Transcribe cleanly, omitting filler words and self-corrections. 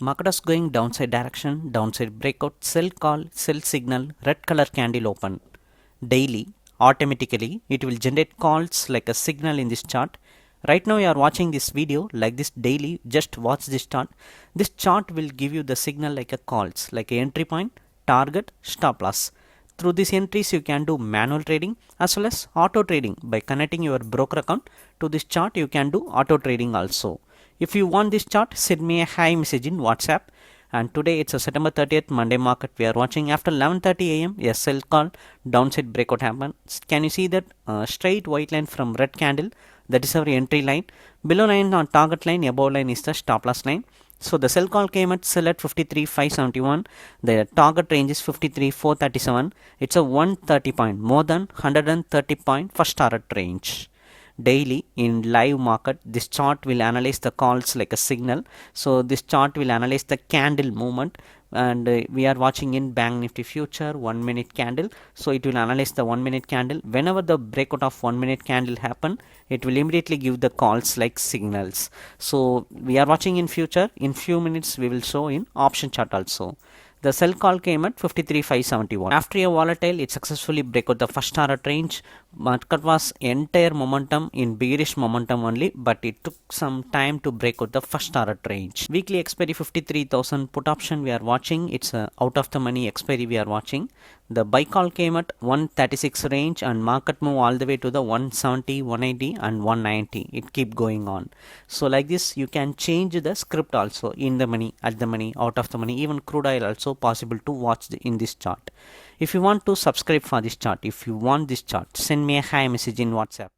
Market is going downside direction, downside breakout, sell call, sell signal, red color candle open. Daily, automatically, it will generate calls like a signal in this chart. Right now you are watching this video like this daily, just watch this chart. This chart will give you the signal like a calls, like a entry point, target, stop loss. Through these entries you can do manual trading as well as auto trading. By connecting your broker account to this chart you can do auto trading also. If you want this chart, send me a hi message in WhatsApp. And today it's a September 30th Monday market. We are watching after 11:30 a.m. a sell call downside breakout happens. Can you see that straight white line from red candle? That is our entry line. Below line on target line, above line is the stop loss line. So the sell call came at sell at 53,571. The target range is 53,437. It's a 130 point, more than 130 point first target range. Daily in live market, this chart will analyze the calls like a signal. So this chart will analyze the candle movement, and we are watching in Bank Nifty future 1 minute candle. So it will analyze the 1 minute candle. Whenever the breakout of 1 minute candle happen, it will immediately give the calls like signals. So we are watching in future. In few minutes we will show in option chart also. The sell call came at 53,571. After a volatile, it successfully break out the first target range. Market was entire momentum in bearish momentum only, but it took some time to break out the first target range. Weekly expiry 53,000 put option we are watching. It's a out of the money expiry we are watching. The buy call came at 136 range and market move all the way to the 170, 180 and 190. It keep going on. So like this you can change the script also, in the money, at the money, out of the money, even crude oil also possible to watch in this chart. If you want to subscribe for this chart, if you want this chart, send me a hi message in WhatsApp.